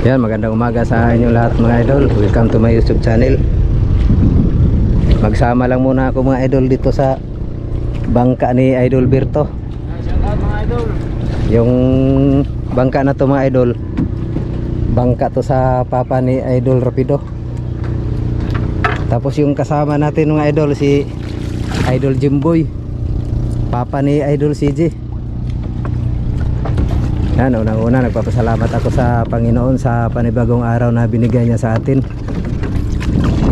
Yan, magandang umaga sa inyo lahat mga idol. Welcome to my YouTube channel. Magsama lang muna ako mga idol dito sa bangka ni Idol Berto. Shout out mga idol. Yung bangka na to mga idol, bangka to sa papa ni Idol Rapido. Tapos yung kasama natin mga idol, si Idol Jimboy, papa ni Idol CJ. Yan, unang-una nagpapasalamat ako sa Panginoon sa panibagong araw na binigay niya sa atin.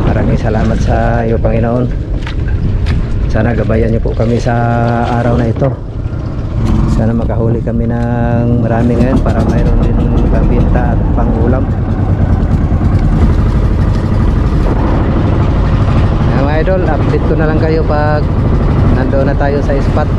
Maraming salamat sa iyo Panginoon. Sana gabayan niyo po kami sa araw na ito. Sana makahuli kami ng marami ngayon para mayroon din pambinta at pangulam. Mga idol, update ko na lang kayo pag nandoon na tayo sa spot.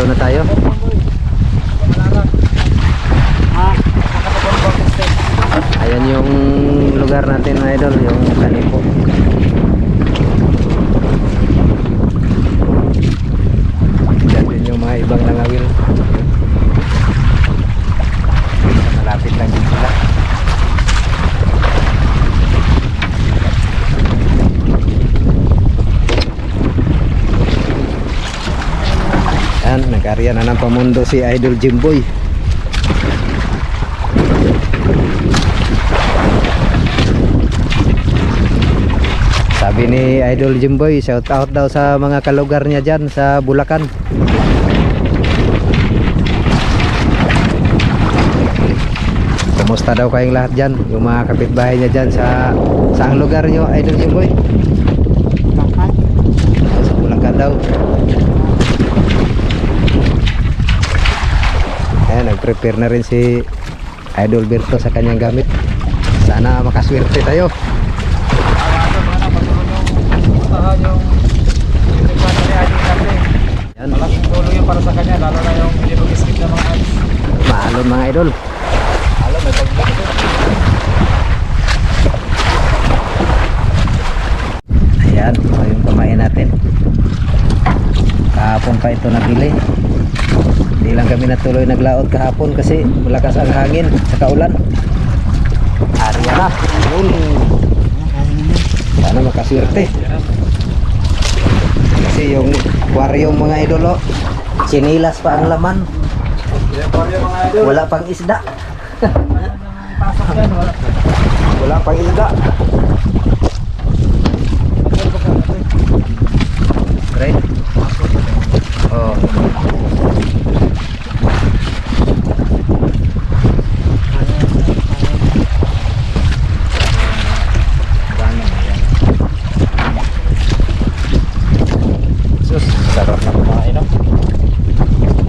Na tayo. Ayan yung lugar natin mga idol, yung Kanipo. Diyan din yung mga ibang nangawil. Malapit lang din sila. Yan, nag-arya na ng pamundo si Idol Jimboy. Sabi ni Idol Jimboy, shout out daw sa mga kalugar niya dyan sa Bulacan. Kumusta daw kayong lahat dyan, yung mga kapitbahay niya dyan sa saang lugar nyo Idol Jimboy? Bulacan. Sa Bulacan daw. Ayan, nag-prepare na rin si Idol Berto sa kanyang gamit. Sana makaswerte tayo. Yan. Malaking tulong yung para sa kanya, lalo na yung hindi mag-skip na mga ads. Maalon mga idol. Alam, may pag-skip. Ayan, ito yung kumain natin. Kahapon pa ito nabili. Hindi lang kami natuloy naglaot kahapon kasi malakas ang hangin sa kaulan. Arya na. Yun. Sana makaswerte. Kasi yung aquarium mga idolo, sinilas pa ang laman. Wala pang isda. Wala pang isda. Pre. Oh. Sarap na kumain, no?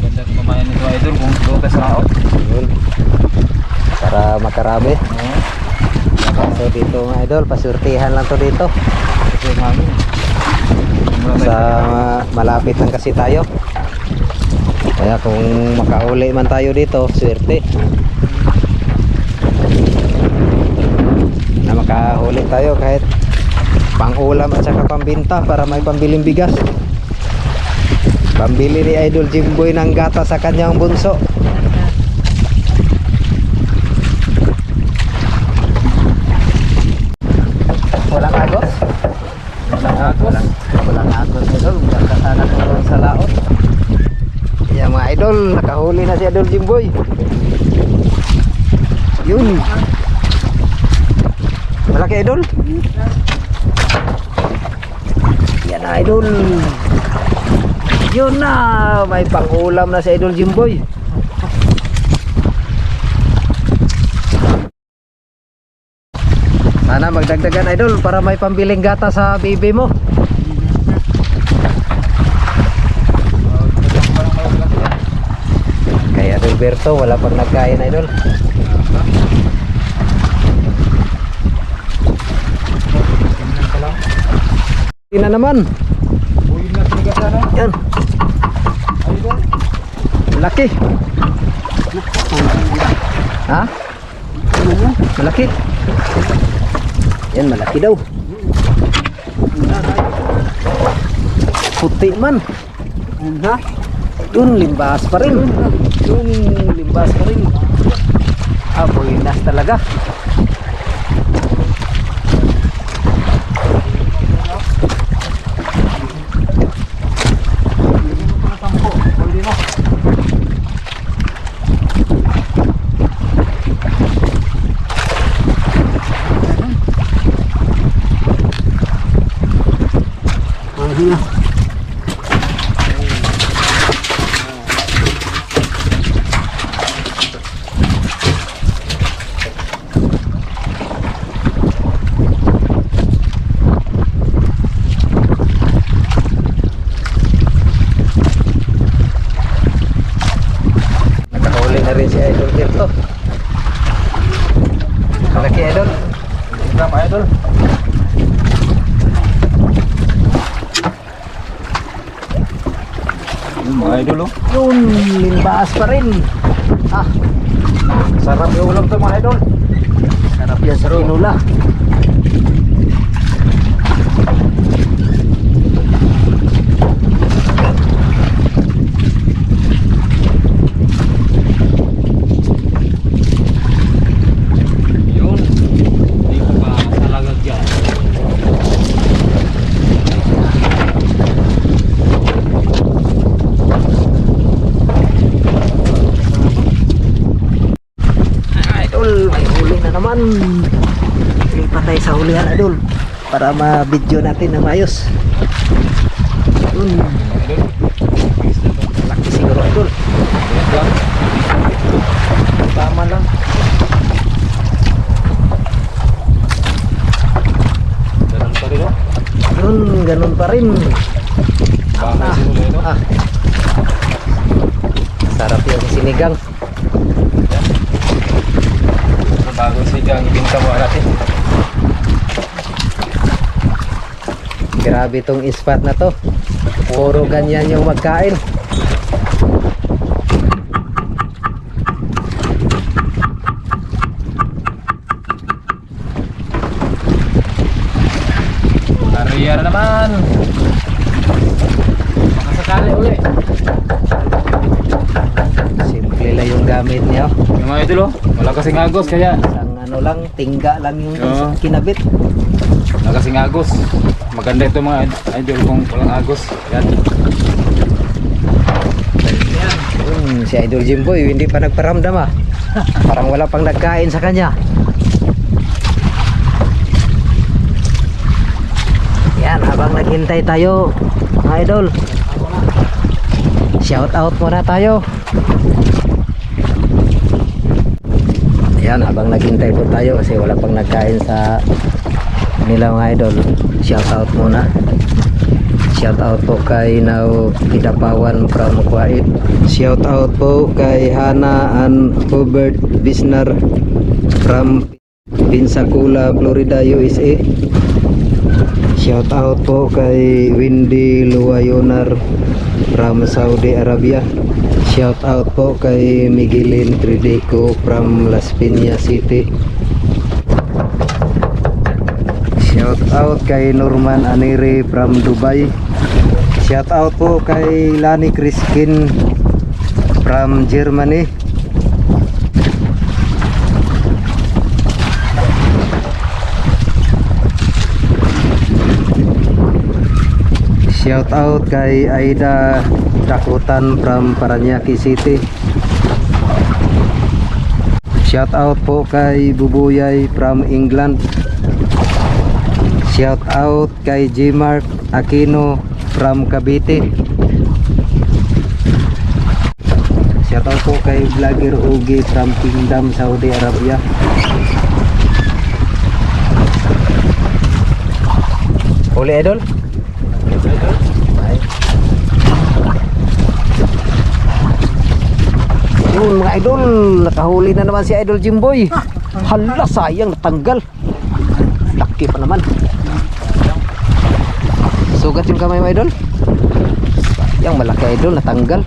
Ganda kumain nito idol kung doon ka sa laot. Yun. Para makarami. So dito mga idol, pasurtihan lang to dito. Ito yung hangin. Sa malapit lang kasi tayo. Kaya kung makahuli man tayo dito, swerte. Na makahuli tayo kahit pang-ulam at saka pambinta para may pambiling bigas. Pambili ni Idol Jimboy ng gata sa kanyang bunso. Walang agos? Walang agos. Walang agos idol. Gata sana ko sa laot. Yan mga idol, nakahuli na si Idol Jimboy. Yun. Malaki idol? Yan idol. Yun na, may pangulam na si Idol Jimboy. Sana magdagdagan idol para may pambiling gata sa bibi mo. Kaya Roberto wala pang nagkain idol. Hindi na naman. Yan. Malaki. Ha? Malaki. Yan, malaki daw. Puti man. Yun, limbas pa rin. Yun, limbas pa rin. Ah, buinas talaga. Nakahuli na rin si Idol Gerto. Malaki Idol. Tama Idol. Mga idol oh. Yun, limbas pa rin. Ah, Sarap yung ulam to mga idol. sarap yan sa tinula. Yun. Hindi ko pa salagag yan. Idol, may huli na naman. Lipat tayo sa hulihan Idol para ma-video natin na maayos. Yun, Idol. laki siguro Idol. Tama lang. Ganun pa rin oh. Yun, ganun pa rin. Baka sinulay no. Ah, sarap yung sinigang. Bago sigang ibinta mo natin. Grabe tong spot na to. Puro ganyan yung magkain. Ariya na naman. Makasakali uli. Simple lang yung gamit niya. Yung mga idol oh. Wala kasing agos kaya. Isang ano lang, tingga lang yung Oo. kinabit. Wala kasing agos. Maganda ito mga idol kung walang agos. Yan. Si Idol Jimboy hindi pa nagparamdam ah. Parang wala pang nagkain sa kanya. Yan, habang naghintay tayo mga idol, shout out muna tayo. Yan, habang naghintay po tayo kasi wala pang nagkain sa nila mga idol, shout out muna. Shout out po kay Now Kidapawan from Kuwait. Shout out po kay Hana and Hubert Bisnar from Pensacola, Florida, USA. Shout out po kay Windy Luwayonar from Saudi Arabia. Shout out po kay Miguelin Trideco from Las Piñas City. Shout out kay Norman Anire from Dubai. Shout out po kay Lani Kriskin from Germany. Shout out kay Aida Dakutan from Paranaque City. Shout out po kay Bubuyay from England. Shout out kay Gmark Aquino from Cavite. Shout out po kay vlogger Ugi from Kingdom, Saudi Arabia. Huli idol? Ay. Yun mga idol, nakahuli na naman si Idol Jimboy. Hala, sayang natanggal. Laki pa naman. Sugat yung kamay mo idol. Sayang malaki idol, natanggal.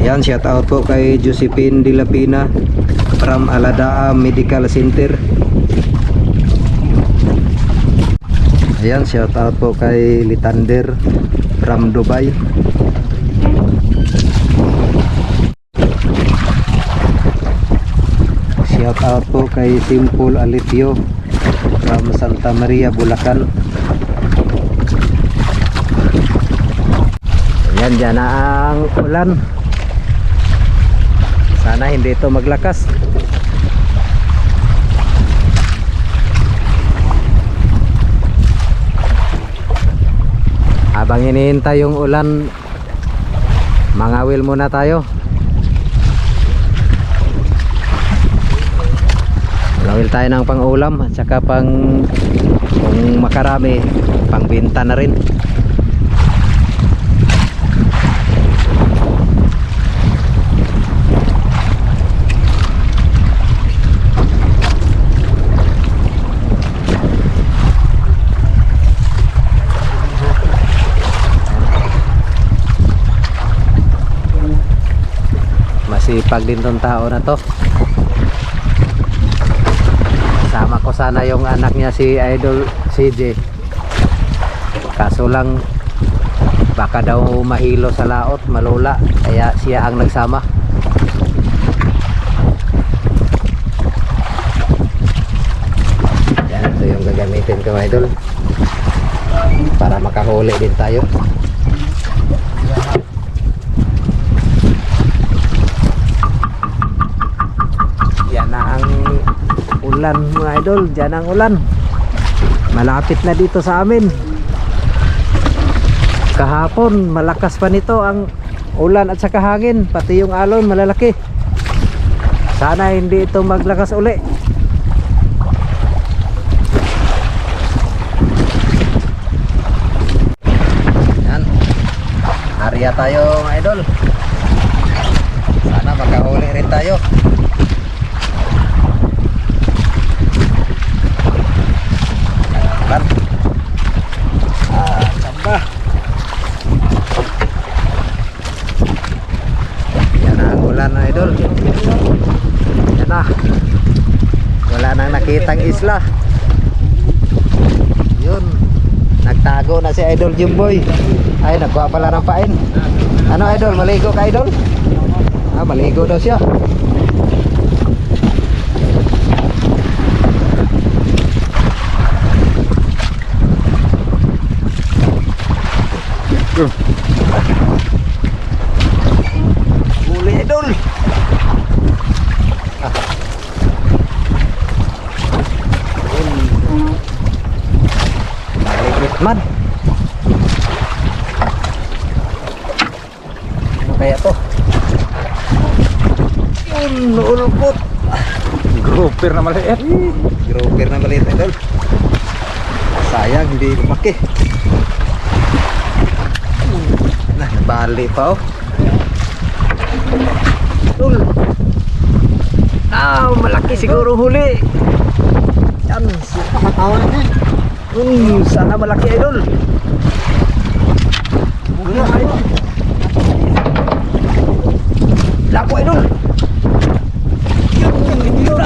Yan, shout out po kay Josephine De La Pina from Aladaa Medical Center. Ayan, shout out po kay Litander from Dubai. Shout out po kay Simple Alipio from Santa Maria, Bulacan. Ayan, dyan na ang ulan. Sana hindi ito maglakas. Habang hinihintay yung ulan, mangawil muna tayo. Mangawil tayo ng pang-ulam at saka kung makarami, pang-binta na rin. Masipag din tong tao na to. Kasama ko sana yung anak niya si Idol CJ, kaso lang baka daw mahilo sa laot, malula, kaya siya ang nagsama. Yan, ito yung gagamitin ko idol para makahuli din tayo. Ulan mga idol, dyan ang ulan. Malapit na dito sa amin. Kahapon malakas pa nito ang ulan at saka hangin, pati yung alon malalaki. Sana hindi ito maglakas uli. Yan, area tayo mga idol. Sana makahuli rin tayo. Samba. Yan na ang ulan na idol. Yan na. Wala nang nakitang isla. Yun, nagtago na si Idol Jimboy. Ay, nagkuha pala ng pain. Ano idol, maligo ka idol? Ah, maligo daw siya. Huli idol. Maligit man. Ano kaya to? Yun, naulpot. Grouper na maliit. Grouper na maliit idol. Sayang hindi lumaki. Nah, nabali pa oh. Tul. Ah, malaki siguro huli. Yan, matawa na. Sana malaki idol. Lapo idol. Yun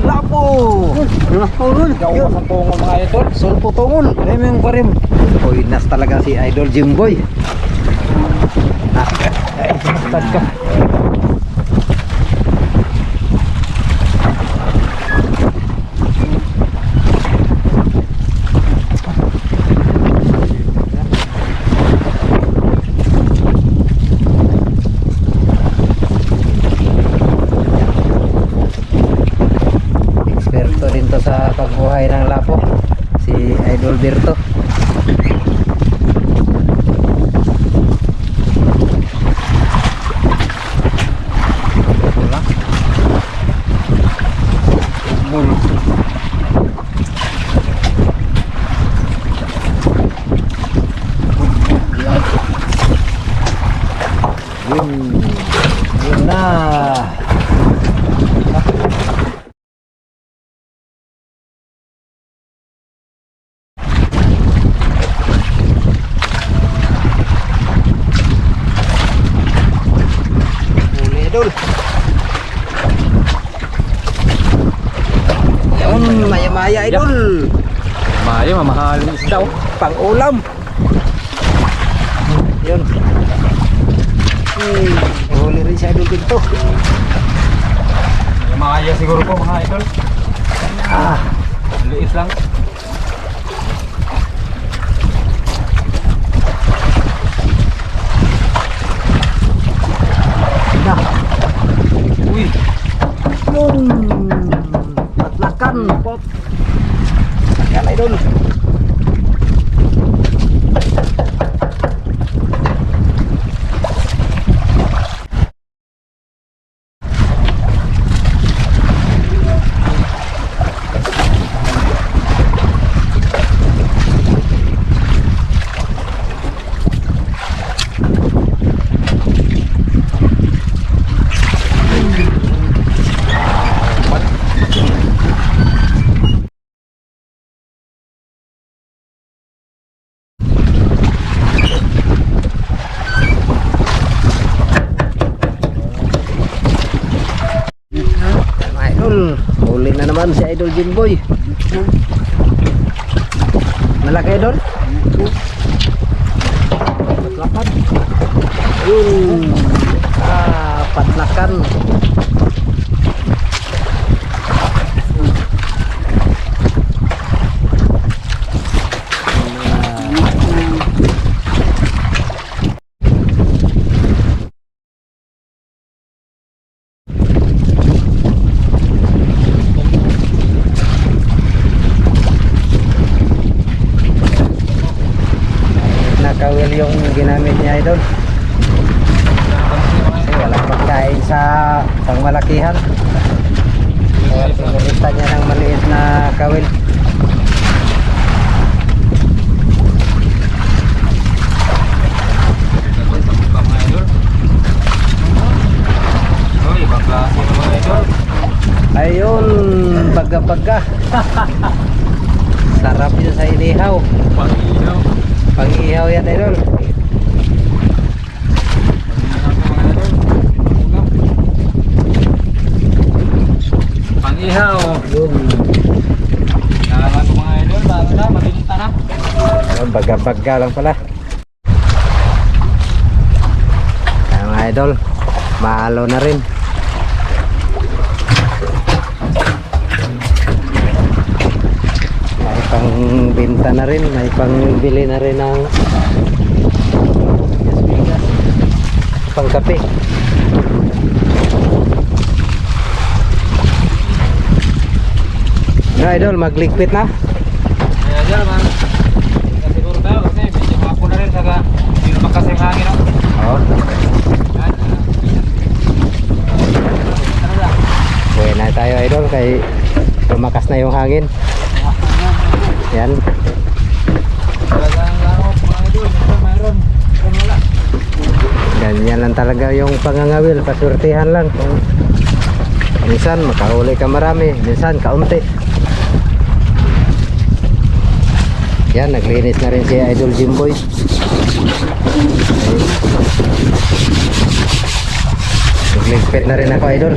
lapo. Gawa sa tungol mga idol. Sulpo tungol. Lemeng parim. Uy, nas talaga si Idol Jimboy. Tadka. Eksperto din to sa buhay ng lapo, si Idol Berto. Wala. Mul. Yun na. Huli idol. Yun, maya-maya idol. Mayo, mamahalin isda oh. Pang ulam. Yun. Huli rin si Idol Berto. Maya siguro po mga idol. Ah, Liit lang. na. Uy. Yun. Patlakan. Pop. Patlakan idol. Huli na naman si Idol Jimboy. Malaki idol? Patlakan. Yun. Patlakan. Nakawil yung ginamit niya idol. Kasi walang pagkain sa pangmalakihan. Kaya pinilitan niya ng maliit na kawil. Mga idol. Uy, ibang klase mga idol. Ayun, baga-baga. Sarap yun sa inihaw. Pag-ihaw. Pang-ihaw yan idol. Pang-ihaw. Yun. Nalaman ko mga idol, bago na, matinta na. Ayun, baga-baga lang pala. Kaya mga idol, maalo na rin. May pang binta na rin, may pang bili na rin ng bigas, pang kape. No idol, magligpit na. Kaya dyan man, siguro tayo kasi medyo hapon na rin saka hindi na makas yung hangin. Oo. Yan. Buhay na tayo idol kay lumakas na yung hangin. Yan. Talagang ano, mga idol, mayroon wala. Ganyan lang talaga yung pangangawil, pasurtihan lang. Kung minsan makahuli ka marami, minsan kaunti. Yan, naglinis na rin si Idol Jimboy. Nagligpit na rin ako idol.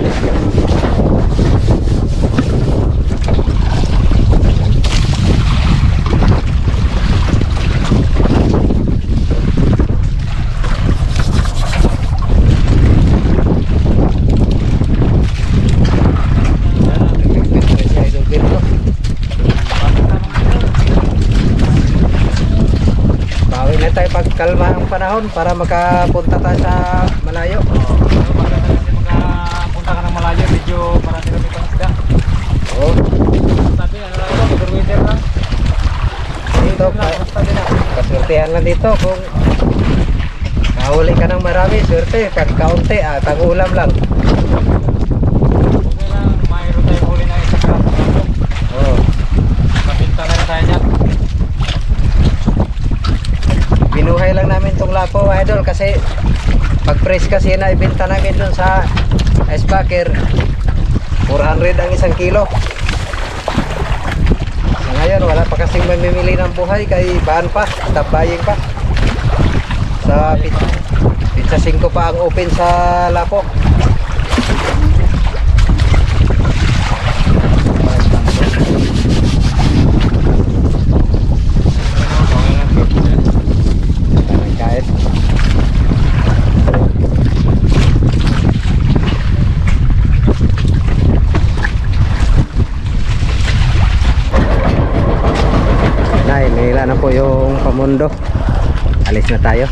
Pagkalma ang panahon para makapunta tayo sa malayo. Maganda kasi makapunta ka ng malayo, medyo marami kami pang isda. Oo. Sabi, ano lang ito? Swertehan lang dito kung kahuli ka ng marami, swerte. Pag kaunti, tag-ulam lang. Okay lang, mayroon tayong huli na isa ka. Oo. Kapinta na rin tayo dyan. Binuhay lang namin tong lapo, idol, kasi pag press kasi na ibenta namin dun sa ice packer, 400 ang isang kilo. So ngayon wala pa kasing mamimili ng buhay, kay bahan pa, tabaying pa. Sa pizza 5 pa ang open sa lapo. Kahit nila na po yung pamundo. Alis na tayo.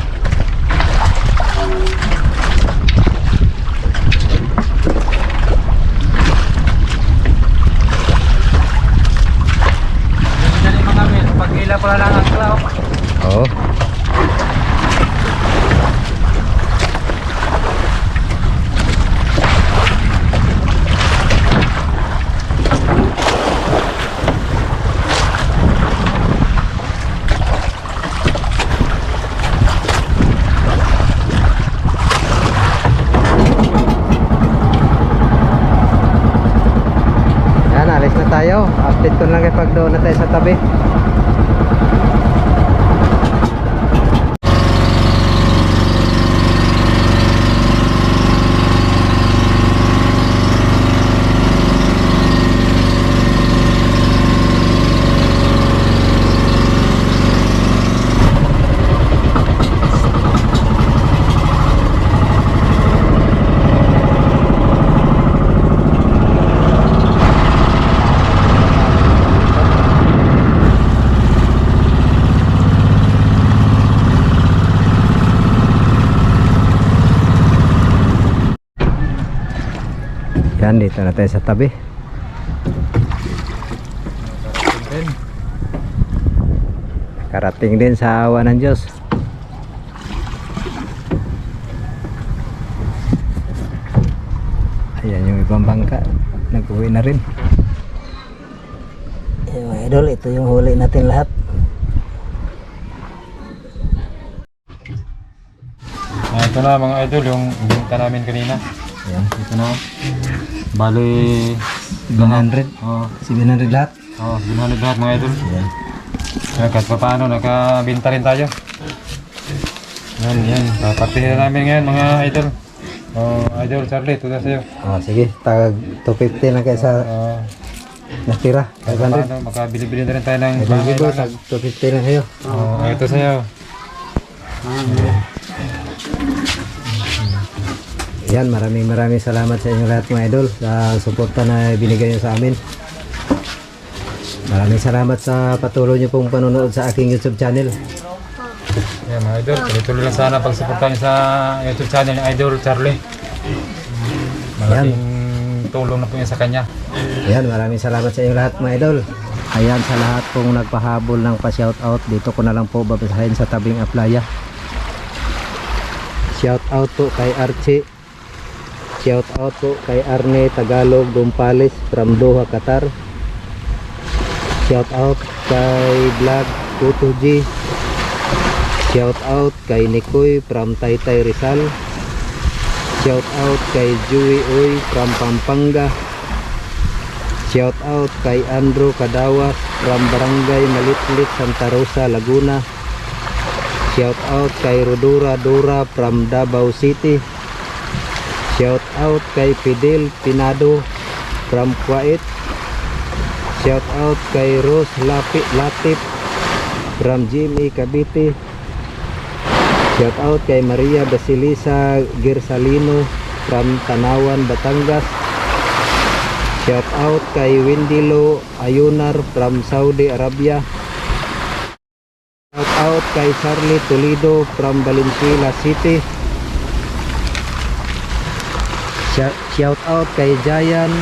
Dali mga men, pag-ila pala lang ang klaw. Oo. Yan, alis na tayo. Update ko lang kay pag doon na tayo sa tabi. Yan, dito na tayo sa tabi. Karating din sa awa ng Diyos. Ayan yung ibang bangka, nag-uwi na rin. Yung idol, ito yung huli natin lahat. Ito na mga idol, yung binta namin kanina. Ayan, Ito na. Bali 700. Oh, 700 lahat. oh, 700 lahat mga idol. Ayan. Kaya kahit pa paano, nakabinta rin tayo. Yan. Papartihin na namin ngayon mga idol. Oh, idol Charlie, ito na sa'yo. Sige, tag 250 lang kayo sa natira. Kahit pa 500. paano, makabili-bili na rin tayo ng Idol bahay Bibo, lang. tag 250 lang kayo. Oh, ito sa'yo. Yan, maraming salamat sa inyo lahat mga idol sa suporta na binigay nyo sa amin. Maraming salamat sa patuloy nyo pong panonood sa aking YouTube channel. Yan mga idol, tuloy lang sana pagsuporta niyo sa YouTube channel ni Idol Charlie. Malaking tulong na po yan sa kanya. Yan, maraming salamat sa inyo lahat mga idol. Ayan, sa lahat pong nagpahabol ng pa-shoutout, dito ko na lang po babasahin sa tabing aplaya. Shoutout po kay Archie. Shoutout po kay Arne Tagalog Gumpales from Doha, Qatar. Shoutout kay Vlog Tuto G. Shoutout kay Nikoy from Taytay Rizal. Shoutout kay Joey Uy from Pampanga. Shoutout kay Andrew Kadawas from Barangay Malitlit, Santa Rosa, Laguna. Shoutout kay Rodura Dora from Davao City. Shoutout kay Fidel Pinado from Kuwait. Shoutout kay Rose Latif from GMA Cavite. Shoutout kay Maria Basilisa Girsalino from Tanawan, Batangas. Shoutout kay Windilo Ayunar from Saudi Arabia. Shoutout kay Charlie Toledo from Valenzuela City. Shoutout kay Jayan.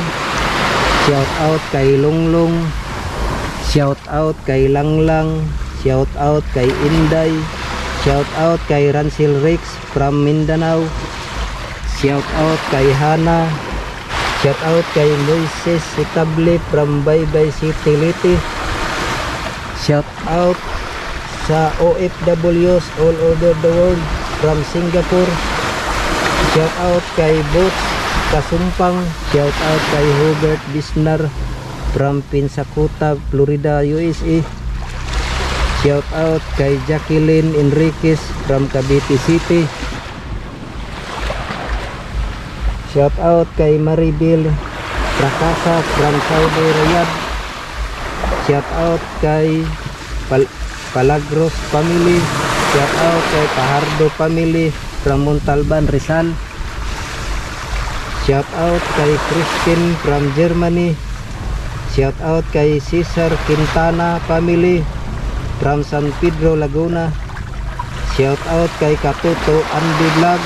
Shoutout kay Longlong. Shoutout kay Langlang. shout out kay Inday, shout out kay Rancil Rex from Mindanao, shout out kay Hana, shout out kay Moises Sitable from Baybay City, Liti. Shout out sa OFWs all over the world from Singapore. Shout out kay Boots Kasumpang. Shout out kay Hubert Bisnar from Pensacola, Florida, USA. Shout out kay Jacqueline Enriquez from Cavite City. Shout out kay Maribel Prakasa from Saudi Riyadh. Shout out kay Palagros family. Shout out kay Pahardo family from Montalban, Rizal. Shout out kay Christine from Germany. Shout out kay Cesar Quintana family from San Pedro, Laguna. Shout out kay Katuto Andy Vlog.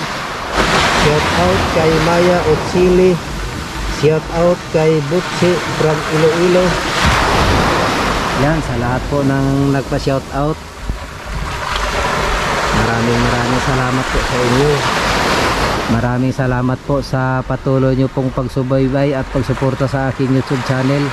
Shout out kay Maya Otsili. Shout out kay Butsi from Iloilo. Yan, sa lahat po ng nagpa-shout out, maraming salamat po sa inyo. Maraming salamat po sa patuloy nyo pong pagsubaybay at pagsuporta sa aking YouTube channel.